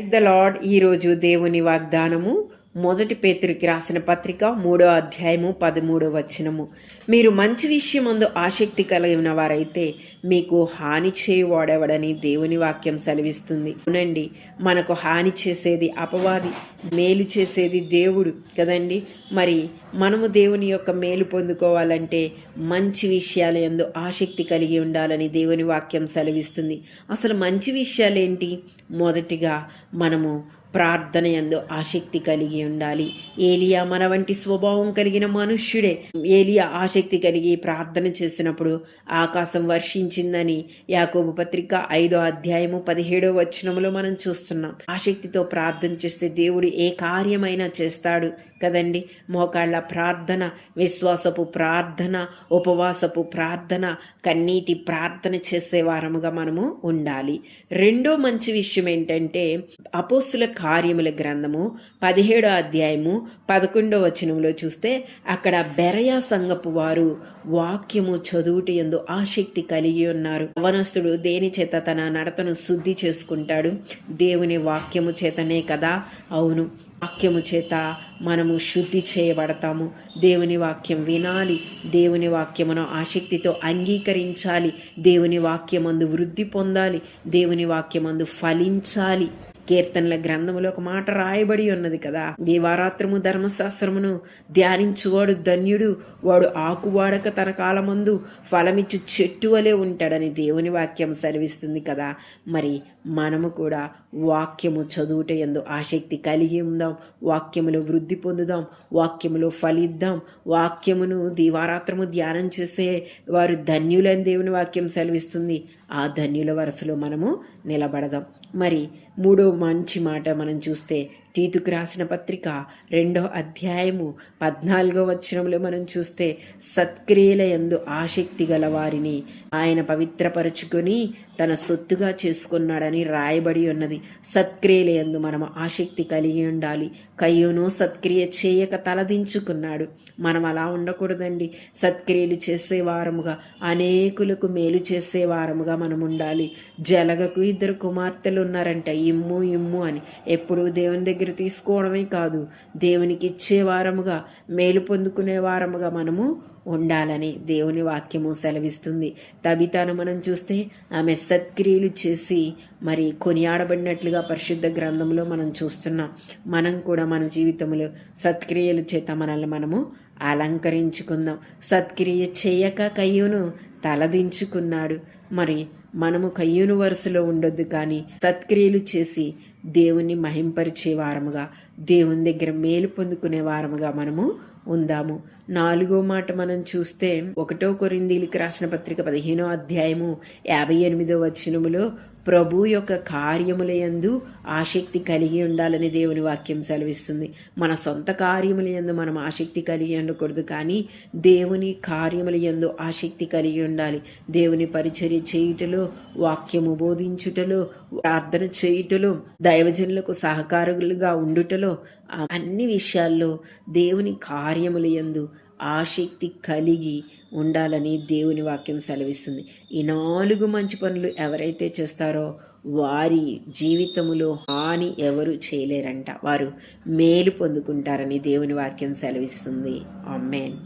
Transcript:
Praise the lord. ఈరోజు దేవుని వాగ్దానము మొదటి పేతురుకి రాసిన పత్రిక 3వ అధ్యాయము 13వ వచనము. మీరు మంచి విషయమందు ఆసక్తి కలిగిన వారైతే మీకు హాని చేయువాడెవడని దేవుని వాక్యం సెలవిస్తుంది. అవునండి, మనకు హాని చేసేది అపవాది, మేలు చేసేది దేవుడు కదండి. మరి మనము దేవుని యొక్క మేలు పొందుకోవాలంటే మంచి విషయాల యందు ఆసక్తి కలిగి ఉండాలని దేవుని వాక్యం సెలవిస్తుంది. అసలు మంచి విషయాలేంటి? మొదటిగా మనము ప్రార్థన యందు ఆసక్తి కలిగి ఉండాలి. ఏలియా మన వంటి స్వభావం కలిగిన మనుష్యుడే. ఏలియా ఆసక్తి కలిగి ప్రార్థన చేసినప్పుడు ఆకాశం వర్షించిందని యాకోబు పత్రిక 5వ అధ్యాయము 17వ వచనములో మనం చూస్తున్నాం. ఆసక్తితో ప్రార్థన చేస్తే దేవుడు ఏ కార్యమైనా చేస్తాడు కదండి. మోకాళ్ళ ప్రార్థన, విశ్వాసపు ప్రార్థన, ఉపవాసపు ప్రార్థన, కన్నీటి ప్రార్థన చేసే వారముగా మనము ఉండాలి. రెండో మంచి విషయం ఏంటంటే అపోస్తుల కార్యముల గ్రంథము 17వ అధ్యాయము 11వ వచనంలో చూస్తే అక్కడ బెరయా సంఘపు వారు వాక్యము చదువుటి యందు ఆసక్తి కలిగి ఉన్నారు. యవనస్తుడు దేని చేత తన నడతను శుద్ధి చేసుకుంటాడు? దేవుని వాక్యము చేతనే కదా. అవును, వాక్యము చేత మనము శుద్ధి చేయబడతాము. దేవుని వాక్యం వినాలి, దేవుని వాక్యమును ఆసక్తితో అంగీకరించాలి, దేవుని వాక్యమందు వృద్ధి పొందాలి, దేవుని వాక్యమందు ఫలించాలి. కీర్తనల గ్రంథములో ఒక మాట రాయబడి ఉన్నది కదా, దీవారాత్రము ధర్మశాస్త్రమును ధ్యానించువాడు ధన్యుడు, వాడు ఆకువాడక తన కాలమందు ఫలమిచ్చు చెట్టు వలె ఉంటాడని దేవుని వాక్యం సెలవిస్తుంది కదా. మరి మనము కూడా వాక్యము చదువుట యందు ఆసక్తి కలిగి ఉందాం, వాక్యములో వృద్ధి పొందుదాం, వాక్యములో ఫలిద్దాం. వాక్యమును దీవారాత్రము ధ్యానం చేసే వారు ధన్యులని దేవుని వాక్యం సెలవిస్తుంది. ఆ ధన్యుల వరుసలో మనము నిలబడదాం. మరి మూడో మంచి మాట మనం చూస్తే తీతుకు రాసిన పత్రిక 2వ అధ్యాయము 14వ వచనంలో మనం చూస్తే సత్క్రియల యందు ఆసక్తి గల వారిని ఆయన పవిత్రపరచుకొని తన సొత్తుగా చేసుకున్నాడని రాయబడి ఉన్నది. సత్క్రియల యందు మనం ఆసక్తి కలిగి ఉండాలి. కయ్యూను సత్క్రియ చేయక తలదించుకున్నాడు. మనం అలా ఉండకూడదండి. సత్క్రియలు చేసేవారముగా, అనేకులకు మేలు చేసేవారముగా మనం ఉండాలి. జలగకు 2 కుమార్తెలు ఉన్నారంట. ఇమ్ము అని ఎప్పుడు దేవుని దగ్గర తీసుకోవడమే కాదు, దేవునికి ఇచ్చే వారముగా, మేలు పొందుకునే వారముగా మనము ఉండాలని దేవుని వాక్యము సెలవిస్తుంది. తబితాను మనం చూస్తే ఆమె సత్క్రియలు చేసి మరి కొనియాడబడినట్లుగా పరిశుద్ధ గ్రంథంలో మనం చూస్తున్నాం. మనం కూడా మన జీవితంలో సత్క్రియలు చేత మనల్ని మనము అలంకరించుకుందాం. సత్క్రియ చేయక కయ్యూను తలదించుకున్నాడు. మరి మనము కయ్యూను వరుసలో ఉండొద్దు, కానీ సత్క్రియలు చేసి దేవుని మహింపరిచే వారముగా, దేవుని దగ్గర మేలు పొందుకునే వారముగా మనము ఉందాము. 4వ మాట మనం చూస్తే 1 కొరింథీయులకు రాసిన పత్రిక 15వ అధ్యాయము 58వ వచనములో ప్రభు యొక్క కార్యముల యందు ఆసక్తి కలిగి ఉండాలని దేవుని వాక్యం సెలవిస్తుంది. మన సొంత కార్యముల యందు మనం ఆసక్తి కలిగి ఉండకూడదు, కానీ దేవుని కార్యముల యందు ఆసక్తి కలిగి ఉండాలి. దేవుని పరిచర్య చేయుటలో, వాక్యము బోధించుటలో, ప్రార్థన చేయుటలో, దైవజనులకు సహకారులుగా ఉండుటలో, అన్ని విషయాల్లో దేవుని కార్యముల యందు ఆసక్తి కలిగి ఉండాలని దేవుని వాక్యం సెలవిస్తుంది. ఈ 4 మంచి పనులు ఎవరైతే చేస్తారో వారి జీవితములో హాని ఎవరు చేయలేరంట. వారు మేలు పొందుకుంటారని దేవుని వాక్యం సెలవిస్తుంది. ఆమేన్.